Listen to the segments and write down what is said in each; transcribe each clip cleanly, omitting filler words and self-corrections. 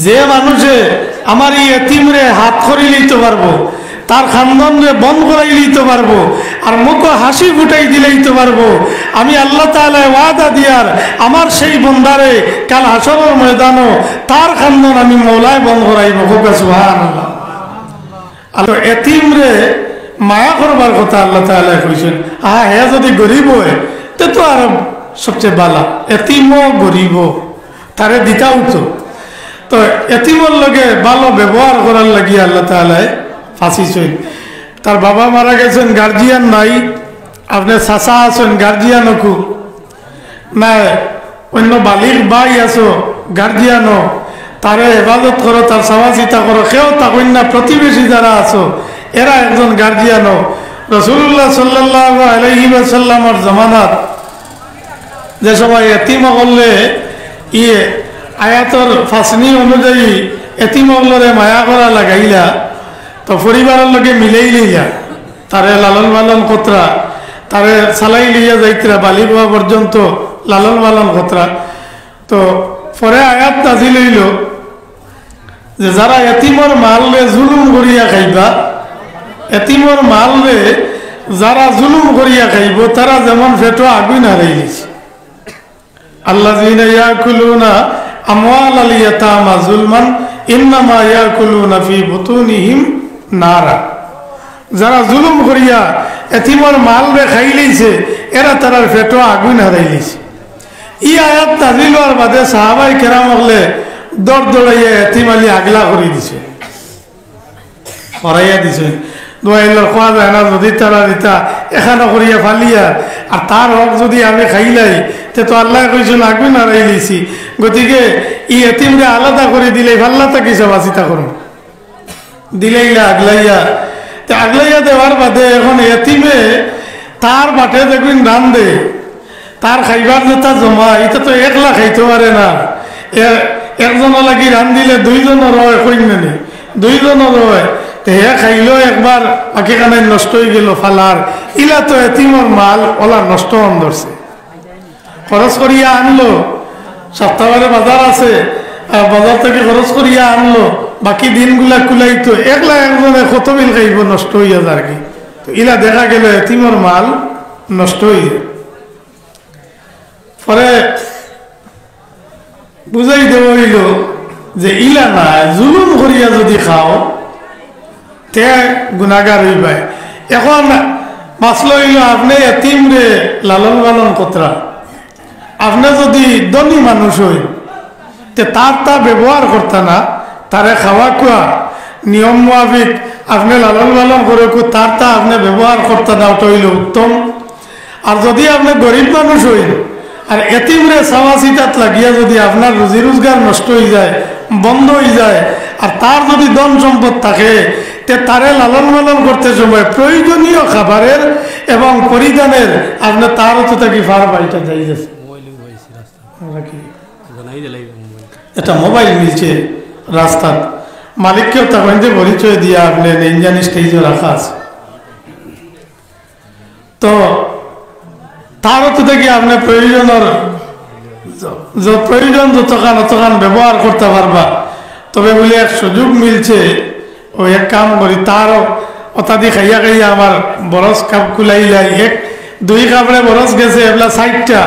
যে মানুষে আমার এই এতিমরে হাত করি লইতে পারবো, তার খানদানরে বন্ধ করাই লইতে পারবো, আর মুখে হাসি ফুটাই দিলেইতে পারবো, আমি আল্লাহ তাআলা ওয়াদা দিয়ার আমার সেই বন্দারে কাল হাসরের ময়দানও তার খানদান আমি মওলায় বন্ধ করাইব। সুবহানাল্লাহ। আর এতিমরে মায়া করবার কথা আল্লাহ তাআলা কইছেন। হে যদি গরিব হয় তো আর সবচেয়ে বালা, এতিমও গরিব তারে দিতাও তো এতিমর লগে ভালো ব্যবহার করার লাগিয়ে আল্লাহ তাআলা ফাঁসিছেন। তার বাবা মারা গেছেন, গার্জিয়ান নাই, আপনার চাচা আছেন, গার্জিয়ানকু না, অন্য বালির বাই আছো, গার্জিয়ানও তারে হেফাজত করো, তার সেবা চিতা করো, সেও তখন না প্রতিবেশী যারা আছো এরা একজন গার্জিয়ানও। রাসূলুল্লাহ সাল্লাল্লাহু আলাইহি ওয়াসাল্লামের জামানাত যে সময় এতিম করলে আয়াতর ফাসনি অনুযায়ী এতিম হলরে মায়া করা লাগাইলা, তো পরিবারের লগে মিলেই লইলা, তারে লালন পালন কতরা, তারে চালাই লইয়া যাইতরা বালি পাওয়া পর্যন্ত লালন পালন কতরা। তো পরে আয়াত নাজিল হইল যে যারা এতিমর মালরে জুলুম করিয়া খাইবা, এতিমর মালরে যারা জুলুম করিয়া খাইব তারা যেমন পেটো আগুন হারাইলিছে। আল্লাযীনা ইয়াকুলুনা আমওয়ালাল ইয়াতামা যুলমান ইন্নামা ইয়াকুলুনা ফি বুতুনিহিম নারা। যারা জুলুম করিয়া এতিমর মালরে খাইলিছে এরা তারার পেটো আগুন হারাইলিছে। এই আয়াত নাজিল হওয়ার বাদে সাহাবাই কেরাম হলে দৌড় দৌড়াইয়া এতিম আলী আগলা করে দিছে, হরাইয়া দিছে। দোয়াইলার খোয়া যায় না, যদি তারা দিতা এখানে করিয়া ফালিয়া আর তার হক যদি আমি খাইলাই তো আল্লাহ কইছেন আগুন হারাই দিয়েছি। গতিকে ই এতিমরে আলাদা করে দিলে ফাল্লাটা কিছু বাঁচিতা করুন দিলেইলা আগলাইয়া। তো আগলাইয়া দেওয়ার বাদে এখন এতিমে তার বাটে দেখবেন রান দে, তার খাইবার যেটা জমা এটা তো একলা খাইতে পারে না, একজনের লাগি রান দিলে দুইজনের রয় কইনি, দুইজনের রয়, হে খাইলেও একবার বাকি কানে নষ্ট হয়ে গেল ফালার। ইলা তো এতিমর মাল ওলা নষ্ট হন ধরছে, খরচ করিয়া আনলো, সপ্তাহে বাজার আছে, বাজার থেকে খরচ করিয়া আনলো, বাকি দিনগুলা কুলাইতো, একলা একজনে কত বিল খাইব, নষ্ট হইয়া যার কি। তো ইলা দেখা গেল এতিমর মাল নষ্ট হয়ে যায়। পরে বুঝাই দেওয়া হইল যে ইলা না, জুলুম করিয়া যদি খাও তে গুনাগার হইবাই। এখন মাসল হইল আপনি এতিমরে লালন পালন কতরা, আপনি যদি ধনী মানুষ হই তে তার তা ব্যবহার করতে না, তারে খাওয়া খোয়া নিয়ম মোয়াবিক আপনি লালন পালন করে তার তা আপনি ব্যবহার করতে না, ওটা হইল উত্তম। আর যদি আপনি গরিব মানুষ হইল আর এতিমরে চাওয়া চিতাত লাগিয়া যদি আপনার রুজি রোজগার নষ্ট হয়ে যায়, বন্ধ হয়ে যায়, আর তার যদি ধন সম্পদ থাকে তে তারে লালন পালন করতে সময় প্রয়োজনীয় খাবারের এবং পরিধানের আপনি তারও তো থাকি ফার বাড়িটা যাই যাচ্ছে। এটা মোবাইল মিলছে রাস্তার মালিককেও তখন যে পরিচয় দিয়া আপনি ইঞ্জানি স্টেজে রাখা আছে, তো তারও তো দেখি আপনার প্রয়োজনের প্রয়োজন যতখান অতখান ব্যবহার করতে পারবা। তবে বলে এক সুযোগ মিলছে, ওই এক কাম করি তারও অত্যাধিক খাইয়া খাইয়া আমার বরস কাপ কুলাইলাই, এক দুই কাপড়ে বরস গেছে এগুলা 60টা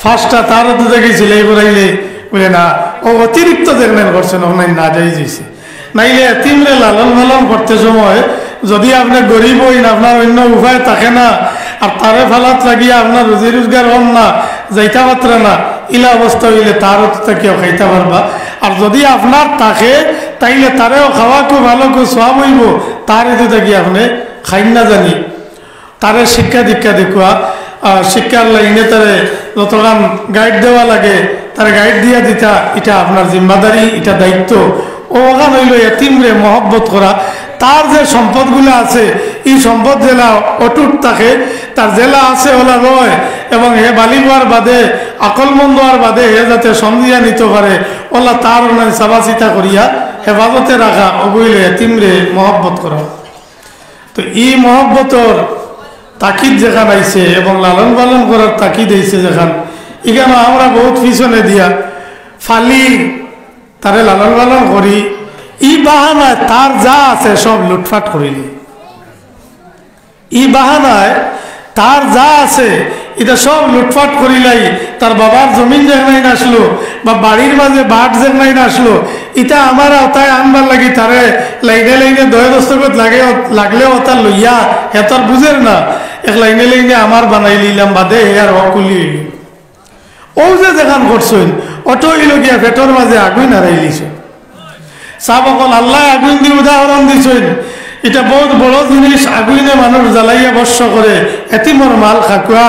5টা তারও তো দেখি সিলাই করাইলে বলে না, ও অতিরিক্ত দেখলেন করছেন, অনলাইন না যাই যাইছে। নাইলে এতিমরে লালন পালন করতে সময় যদি আপনি গরিব হইন, আপনার অন্য উপায় থাকে না, আর তারে ফালাত লাগিয়া আপনার রুজি রোজগার হন না, যাইতে পাত্রা না, ইলা অবস্থা হইলে তারও তো তাকেও খাইতে পারবা। আর যদি আপনার থাকে তাইলে তারেও খাওয়াকে ভালো করে সব হইব, তারে তো থাকি আপনি খাই না জানি, তারে শিক্ষা দীক্ষা দেখুয়া, শিক্ষার লাইনে তারে যতক্ষণ গাইড দেওয়া লাগে তার গাইড দিয়া দিতা, এটা আপনার জিম্মাদারি, এটা দায়িত্ব। ওখান হইল এতিমরে মহব্বত করা, তার যে সম্পদগুলো আছে এই সম্পদ জেলা অটুট থাকে, তার জেলা আছে ওলা রয়, এবং হে বালি হওয়ার বাদে আকলমন্দ হওয়ার বাদে হে যাতে সন্ধিয়া নিতে পারে ওলা তার চাবা চিতা করিয়া হেফাজতে রাখা, ওগুলো এতিমরে মহব্বত করা। তো এই মহব্বতর তাকিদ যেখান আইছে এবং লালন পালন করার তাকিদ আইছে যেখান, এখানে আমরা বহুত পিছনে দিয়া ফালি তারে লালন পালন করি, ই বাহানায় তার যা আছে সব লুটফাট করিলি। ই বাহানায় তার যা আছে এটা সব লুটফাট করিলাই। তার বাবার জমিন যেখানে আসলো বা বাড়ির মাঝে বাট যেখানে আসলো, এটা আমার ওটাই আনবার লাগি তারে লাইনে লাইনে দয় দস্তখত লাগলেও তার লইয়া হেতার বুঝের না, এক লাইনে লাইনে আমার বানাই লিলাম বাদে আর অকুলি। ও যে যেখান করছেন অটো হইল গিয়া পেটর মাঝে আগুন হারাইলিছে। সাব অকল আল্লাহ আগুন দিয়ে উদাহরণ দিছেন, এটা বহুত বড় জিনিস। আগুনে মানুষ জ্বালাইয়া বর্ষ করে, এতিমর মাল খাকুয়া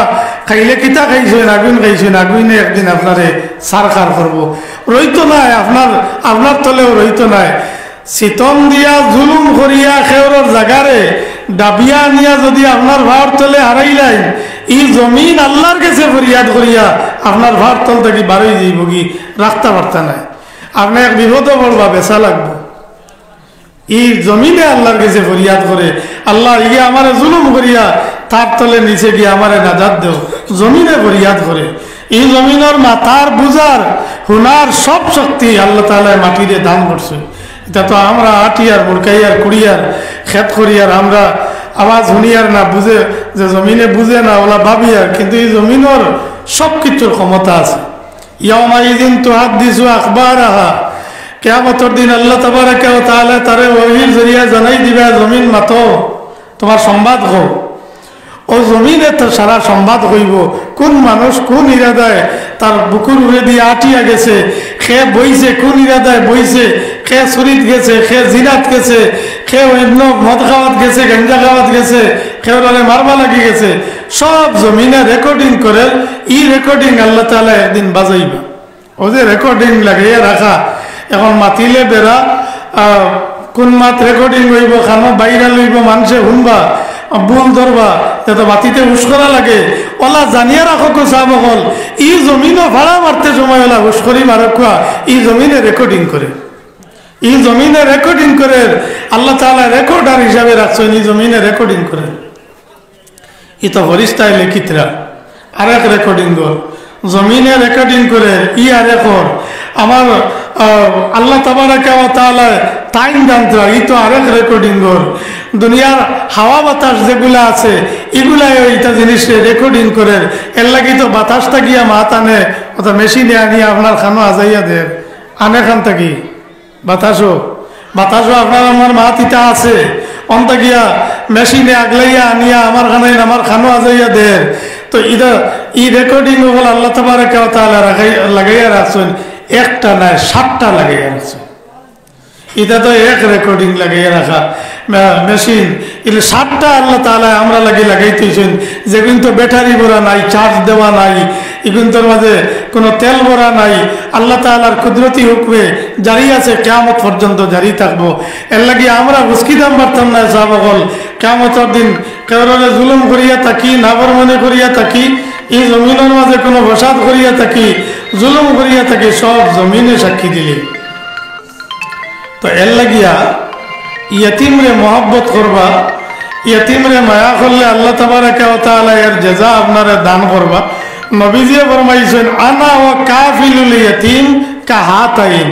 খাইলে কিতা খাইছেন, আগুন খাইছেন, আগুনে একদিন আপনারে সারকার করব। রইতো নাই আপনার তলেও রইতো নাই। শীতম দিয়া জুলুম করিয়া খেওরের জাগারে ডাবিয়া নিয়া যদি আপনার ভার তলে হারাইলাই, ই জমিন আল্লাহর কাছে ফরিয়াদ করিয়া আপনার ভার তল থেকে বারোই যাইব কি রাখতে পারতা নাই। আপনি এক বিপদ পড়বা, বেচা লাগবো। এই জমিনে আল্লাহর কাছে ফরিয়াদ করে, আল্লাহ ইয়ে আমারে জুলুম করিয়া তার তলে নিচে গিয়ে আমারে নাজাত দেও, জমিনে ফরিয়াদ করে। এই জমিনের মাথার বুঝার হুনার সব শক্তি আল্লাহ তাআলা মাটিরে দান করছে। এটা তো আমরা আটিয়ার মুরকাইয়ার কুড়িয়ার খেত করিয়ার আমরা আওয়াজ শুনিয়ার না, বুঝে যে জমিনে বুঝে না ওলা ভাবিয়ার, কিন্তু এই জমিনের সব কিছুর ক্ষমতা আছে। ইয়াউমাইযিন তুহাদ্দিসু আখবারাহা, কিয়ামতের দিন আল্লাহ তাবারাকা ওয়া তাআলা তারে ওহীর জরিয়া জানাই দিবা, জমিন মাতো তোমার সংবাদ হও। ও জমিনে তো সারা সংবাদ হইব, কোন মানুষ কোন ইরাদায় তার বুকুর উড়ে দিয়ে আটিয়া গেছে, খে বইছে, কোন ইরাদায় বইছে, খে শরীর গেছে, খে জিনাত গেছে, খে অন্য মদ খাওয়াত গেছে, গাঞ্জা খাওয়াত গেছে, খেয়ে মারবা লাগি গেছে, সব জমিনে রেকর্ডিং করে। ই রেকর্ডিং আল্লাহ তাআলা একদিন বাজাইবা। ও যে রেকর্ডিং লাগাইয়া রাখা, এখন মাতিলে বেড়া কোন মাত রেকর্ডিং হইব, খানো বাইরা লইব, মানুষে শুনবা, ভুল ধরবা, যাতে বাতিতে হুশ করা লাগে। ওলা জানিয়ে রাখো সাহাবল, ই জমিনও ভাড়া মারতে সময় ওলা হুশ করি মারকুয়া, ই জমিনে রেকর্ডিং করে, ই জমিনে রেকর্ডিং করে। আল্লাহ তাআলা রেকর্ডার হিসাবে রাখছেন, ই জমিনে রেকর্ডিং করে। ই তো ফরিস্তায় লিখিতরা আরেক রেকর্ডিং কর, জমিনে রেকর্ডিং করে, ই আরেক আমার আল্লাহ তাবারাকা ওয়া তাআলা টাইম জানতে, ই তো আরেক রেকর্ডিং কর। দুনিয়ার হাওয়া বাতাস যেগুলা আছে এগুলাই ওইটা জিনিসকে রেকর্ডিং করে। এর লাগি তো বাতাসটা গিয়া মাত আনে, অত মেশিনে আনিয়া আপনার খানো আজাইয়া দেয়, আনে খান থাকি বাতাসও আপনার আমার মাত ইটা আছে, অন্তা গিয়া মেশিনে আগলাইয়া আনিয়া আমার খানো আজাইয়া দেয়। তো ই রেকর্ডিং হল আল্লাহ তাবারাকা ওয়া তাআলা লাগাইয়া রাখছেন, একটা নাই 7টা লাগাইয়া রাখছেন। এটা তো এক রেকর্ডিং লাগাইয়া রাখা মেশিন, এগুলো 7টা আল্লাহ তাআলা আমরা লাগাইতেছেন, যে কিন্তু ব্যাটারি ভরা নাই, চার্জ দেওয়া নাই, এগুলোর মাঝে কোনো তেল ভরা নাই। আল্লাহ তাআলার কুদরতি হুকমে জারি আছে, কিয়ামত পর্যন্ত জারি থাকবো। এর লাগি আমরা বুঝকিতাম পারতাম না সাহাবাগণ, কিয়ামতের দিন কেউরে জুলুম করিয়া থাকি, নাফরমানি করিয়া থাকি, এই জমিনের মাঝে কোনো ফসাদ করিয়া থাকি, জুলুম করিয়া থাকি, সব জমিনে সাক্ষী দিলে। তো এর লাগিয়া ইয়তিমরে মহব্বত করবা, ইয়তিমরে মায়া করলে আল্লাহ তাবারাকা ওয়া তাআলা এর জাযা আপনারে দান করবা। নবীজিয়ে ফরমাইছেন, আনা ওয়া কাফিলুল ইয়তিম কাহাতাইন।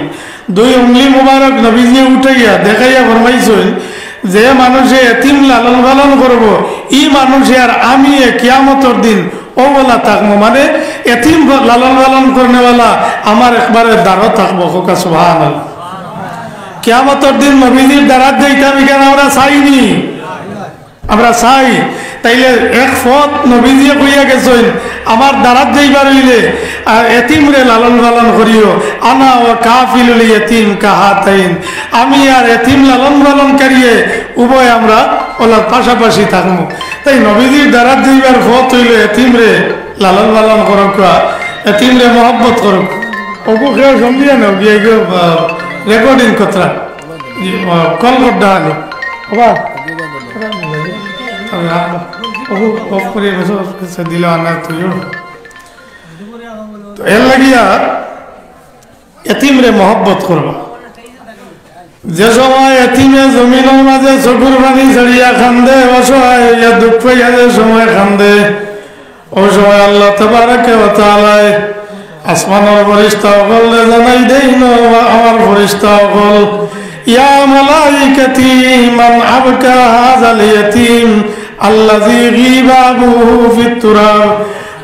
2 উংলি মুবারক নবীজিয়ে উঠাইয়া দেখাইয়া ফরমাইছেন, যে মানুষে এতিম লালন পালন করব, ই মানুষে আর আমি কিয়ামতের দিন ও বলা থাকবো, মানে এতিম লালন পালন করনেওয়ালা আমার একবারে দ্বারও থাকবো। হোকা সুবহানাল্লাহ। কিয়ামতের দিন নবীজির দ্বারাত যাইতাম, এখানে আমরা চাইনি, আমরা চাই। তাইলে এক ফত নবীজিয়ে কইয়া গেছেন, আমার দ্বারাত যাইবার হইলে আর এতিমরে লালন পালন করিও। আনা ও কাফিলুল ইয়তিম কাহাতাইন, আমি আর এতিম লালন পালনকারিয়ে উভয় আমরা ওলার পাশাপাশি থাকবো। তাই নবীজির দ্বারাত যাইবার ফত হইলে এতিমরে লালন পালন করক, এতিমরে মহব্বত করক। ওগো কেউ সমঝিয়া নেও গিয়ে রেকর্ডিং কথা কল করতে হলে দিল আনা তুইও। তো এর লাগিয়া এতিমরে মহব্বত করবা। যে সময় এতিমে জমিনের মাঝে চকুর পানি ছড়িয়া কান্দে, অসহায় হইয়া দুঃখ পাইয়া যে সময় কান্দে, ওই সময় আল্লাহ তাবারাকা ওয়া তাআলা আসমানের ফেরেশতা সকল জানাই দেই না আমার ফেরেশতা সকল ইয়া মালাইকাতি মান আবকা হাযাল ইয়াতীম আল্লাযী গীবা আবুহু ফিত তুরাব।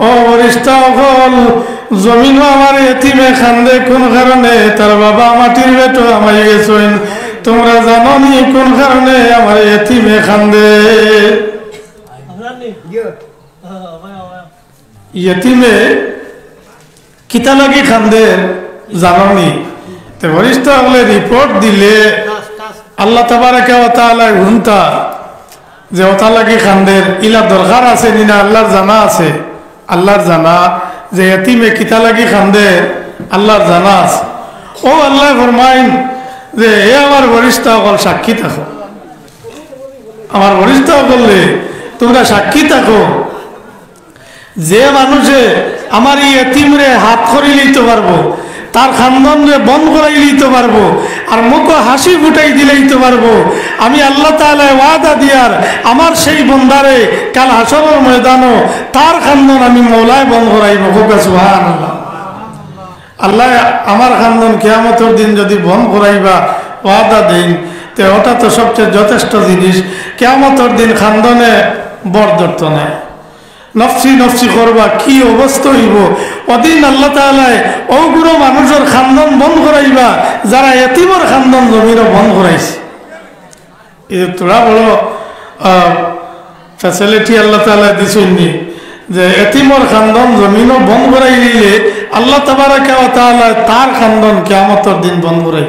ও ফেরেশতা সকল জমিন আমার এতিমে খান্দে কোন কারণে, তার বাবা মাটির বেটো আমায় গেছেন, তোমরা জানো নি কোন কারণে আমার এতিমে খান্দে? ইয়তিমে কিতা লাগি খান্দে জানো নি? তো বরিষ্ঠ হলে রিপোর্ট দিলে আল্লাহ তাবারাকা ওয়া তাআলা হুনতা যে ওটা লাগি খান্দের ইলা দরকার আছে নিনা আল্লাহর জানা আছে। আল্লাহর জানা যে এতিমে কিতা লাগি খান্দে আল্লাহর জানা আছে। ও আল্লাহ ফরমাইন যে এ আমার বরিষ্ঠ সকল সাক্ষী থাকো, আমার বরিষ্ঠ বললে তোমরা সাক্ষী থাকো যে মানুষে আমার এই এতিমরে হাত করে লইতে পারবো, তার খানদানরে বন্ধ করাই লইতে পারবো, আর মুখ হাসি ফুটাই দিলেইতে পারবো, আমি আল্লাহ তাআলা ওয়াদা দিয়ার আমার সেই বন্দারে কাল হাসরের ময়দানও তার খানদান আমি মওলায় বন্ধ করাইব। সুবহানাল্লাহ। আল্লাহ আমার খানদান কিয়ামতের দিন যদি বন্ধ করাইবা ওয়াদা দেন, তো ওটা তো সবচেয়ে যথেষ্ট জিনিস। কিয়ামতের দিন খানদানে বর ধরত না, নফসি নফসি করবা, কি অবস্থা হইব ওদিন আল্লাহ তাআলা ওগুলো মানুষের খানদান বন্ধ করাইবা যারা এতিমর খানদান জমিরও বন্ধ করাইছে। এই তোরা বড় ফ্যাসিলিটি আল্লাহ তাআলা দিছেননি যে এতিমর খানদান জমিনও বন্ধ করাই দিলে আল্লাহ তাবারাকা ওয়া তাআলা তার খানদান কিয়ামতের দিন বন্ধ করাই।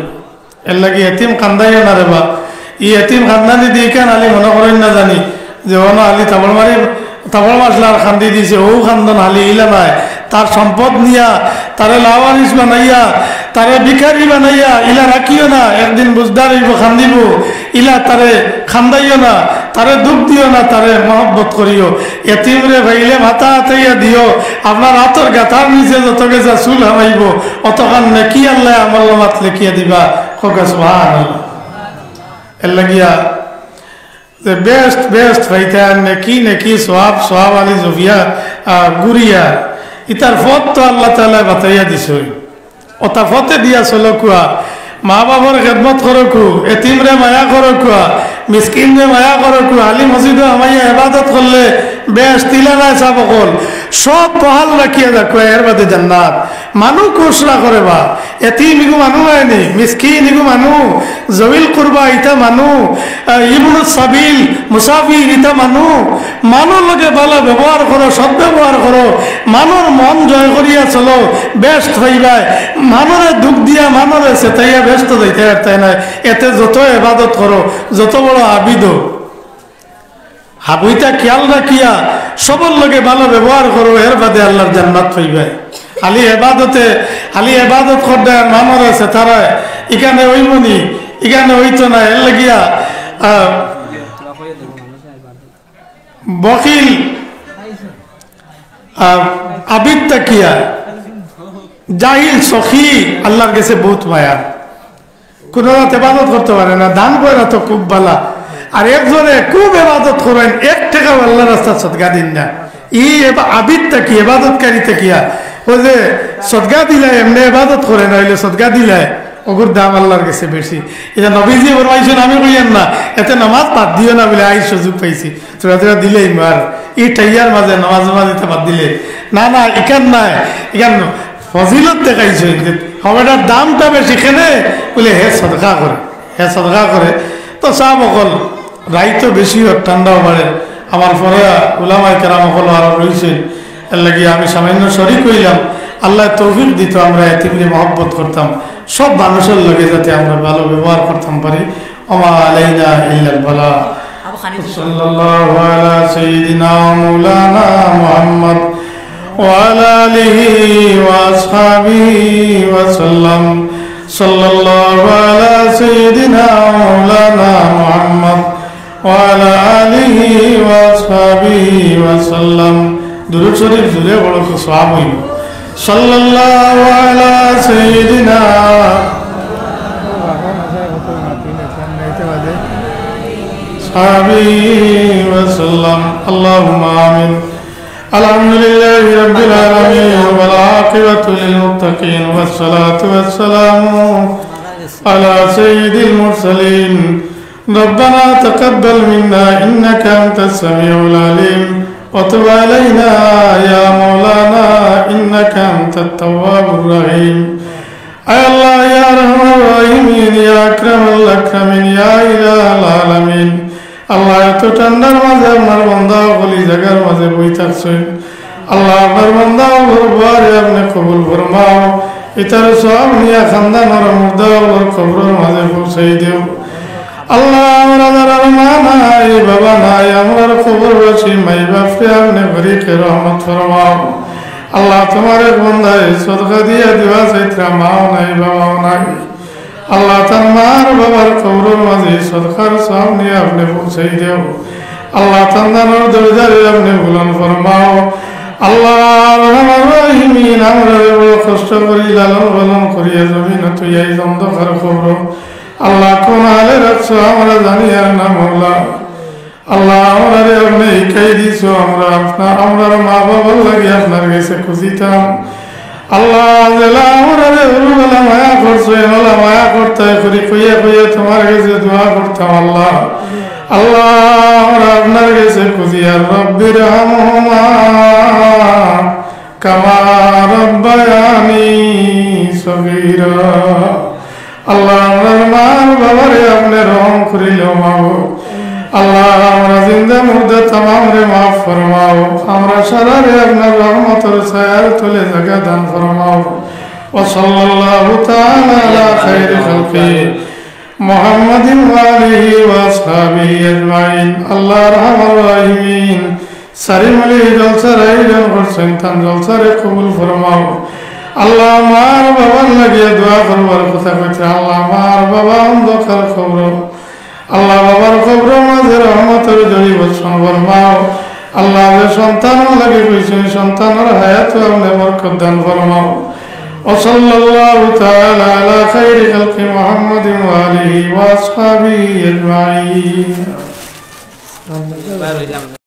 এর লাগি এতিম কান্দাইও না রে বা, ই এতিম খানদানি দিয়ে কেন আলি মনে করেন না জানি যে ও না আলি তাবল মারি তাবল মাসলার খান্দি দিছে, ও খানদান হালি ইলা নাই, তার সম্পদ নিয়া তারে লাওয়ারিস বানাইয়া তারে ভিখারি বানাইয়া ইলা রাখিও না, একদিন বুঝদার হইব খান্দিব, ইলা তারে খান্দাইও না, তারে দুঃখ দিও না, তারে মহব্বত করিও। এতিমরে ভাইলে মাথা হাতাইয়া দিও, আপনার হাতর গাথার নিচে যত গেছা চুল হামাইব অতখান নেকি আল্লাহ আমার মাত লেখিয়া দিবা। সুবহানাল্লাহ। এর লাগিয়া যে বেস্ট বেস্ট ভাইতা নেকি নেকি সোয়াব সোয়াব আলী জবিয়া গুড়িয়া ইতার ফত তো আল্লাহ তাআলা বাতাইয়া দিছে, ওটা ফতে দিয়া চলো কুয়া, মা বাবার খেদমত করো কু, এতিমরে মায়া করো কুয়া, মিসকিনরে মায়া করো কু, আলী মসজিদে আমাইয়া ইবাদত করলে বেশ তিলা নাই সাবকল সব বহাল রাখিয়া দেখো, এর বাদে জান্নাত। মানু কোসরা করে বা এতিম ইগু মানু আয়নি, মিসকিন ইগু মানু, জবিল কুরবা ইতা মানু, ইবনু সাবিল মুসাফির ইতা মানু। মানুর লগে ভালো ব্যবহার করো, সদ ব্যবহার করো, মানুর মন জয় করিয়া চলো, ব্যস্ত হইবাই। মানুরে দুঃখ দিয়া মানুরে চেতাইয়া ব্যস্ত যাইতে তাই নাই। এতে যত ইবাদত করো, যত বড় আবিদ হাবুইটা খেয়াল রাখিয়া সবর লগে ভালো ব্যবহার করো, এর বাদে আল্লাহর জান্নাত পাইবাই। খালি এবাদত করতে মানুষ আছে তারা এখানে হইবনি, এখানে হইতো না। এর লাগিয়া বকিল আবিদ তাকিয়া জাহিল সখী আল্লাহর কাছে বহুত মায়া, কোন রাত এবাদত করতে পারে না, দান করে না তো খুব বালা। আর একজনে খুব এবাদত করেন, এক টাকা আল্লাহ রাস্তা সদগা দিন না, ই আবিদ তাকি এবাদতকারী তাকিয়া ও যে সদগা দিলে এমনি এবাদত করে না, হইলে সদগা দিলে ওগুর দাম আল্লাহর কাছে বেশি। এটা নবীজি ফরমাইছেন, আমি কইয়েন না এতে নামাজ বাদ দিও না বলে আই সুযোগ পাইছি, তোরা তোরা দিলেই মার ই টাইয়ার মাঝে নামাজ দিতে বাদ দিলে না না ইকান নাই, ইকান ফজিলত দেখাইছে হবেটার দামটা বেশি খেলে বলে হে সদকা করে, হে সদকা করে। তো চাপ অকল রাইতো বেশি হোক ঠান্ডাও বাড়ে, আমার পরে উলামায়ে কেরাম অকল আরো রয়েছে। এর লাগি আমি সামান্য শরীক হইলাম, আল্লাহ তৌফিক দিত আমরা এতিমরে মহব্বত করতাম, সব মানুষের লগে যাতে আমরা ভালো ব্যবহার করতাম পারি। ওমা আলাইনা ইল্লাল বালা। সাল্লাল্লাহু আলা সাইয়্যিদিনা মাওলানা মুহাম্মদ ওয়া আলা আলিহি ওয়া আসহাবিহি ওয়া সাল্লাম। সাল্লাল্লাহু আলা সাইয়্যিদিনা মাওলানা মুহাম্মদ ওয়া আলা আলিহি ওয়া আসহাবিহি ওয়া সাল্লাম। দুরূদ শরীফ জুড়ে বড় সওয়াব হইব। সাল্লাল্লাহু আলা সাইয়্যিদিনা সাহাবী ওয়া সাল্লাম। আল্লাহুম্মা আমিন। الحمد لله رب العالمين والعاقبة للمتقين والصلاة والسلام على سيد المرسلين ربنا تقبل منا إنك أنت السميع العليم وتب علينا يا مولانا إنك أنت التواب الرحيم أي الله يا أرحم الراحمين يا أكرم الأكرمين يا إله العالمين আল্লাহ এত ঠান্ডার মাঝে আপনার বান্দা বলি জায়গার মাঝে বই থাকছেন আল্লাহ আপনার বান্দা বলবারে আপনি কবুল ফরমাও এটার সব নিয়ে খানদান মুর্দা কবরের মাঝে পৌঁছাই দিও আল্লাহ আমরা যারা মা নাই বাবা নাই আমরা কবরবাসী মাই বাপকে আপনি ভরিকে রহমত ফরমাও আল্লাহ তোমার এক বান্দায় সদকা দিয়া দিবা চাইত্রা মাও নাই বাবাও নাই আল্লাহ তার মার বাবার কবরের মাঝে সদকার সব নিয়ে আপনি পৌঁছাই দেও আল্লাহ তান্দানোর দরজারে আপনি বুলন ফরমাও আল্লাহ রহিমিন আমরা বড় কষ্ট করি লালন পালন করিয়া জমিন তুই এই অন্ধকার খবর আল্লাহ কোন হালে রাখছো আমরা জানি আর না মৌলা আল্লাহ আমরা আপনি শিখাই দিছ আমরা মা বাবার লাগে আপনার কাছে খুঁজিতাম আল্লাহ জেলা আমরা বেলা মায়া করছো এলা মায়া করতে করি কইয়া কইয়া তোমার কাছে দোয়া করতাম আল্লাহ আল্লাহ আমরা আপনার কাছে খুঁজি আর রব্বির রহমা কামা রব্বায়ানি সগীরা আল্লাহ আমার মার বাবারে আপনি রহম করিল মাগো আল্লাহ আমরা জিন্দা মুর্দা तमाम রে মাফ ফরমাও আমরা সারা রে আপনার রহমতের ছায়ার তলে জায়গা দান ফরমাও ওয়া সাল্লাল্লাহু তাআলা আলা খাইরি খালকি মুহাম্মাদিন ওয়া আলিহি ওয়া আসহাবিহি আজমাইন আল্লাহর রহমান রহিমিন সারিমলি জলসার আয়োজন করছেন তান জলসারে কবুল ফরমাও আল্লাহ মার বাবার লাগিয়ে দোয়া করবার কথা কইতে আল্লাহ মার বাবা অন্ধকার খবর আল্লাহ বাবার খবর মাঝে রহমতের জড়ি বর্ষণ ফরমাও আল্লাহ যে সন্তান লাগে কইছেন সন্তানের হায়াত আপনি বরকত দান ফরমাও وصلى الله تعالى على خير خلق محمد وآله وأصحابه أجمعين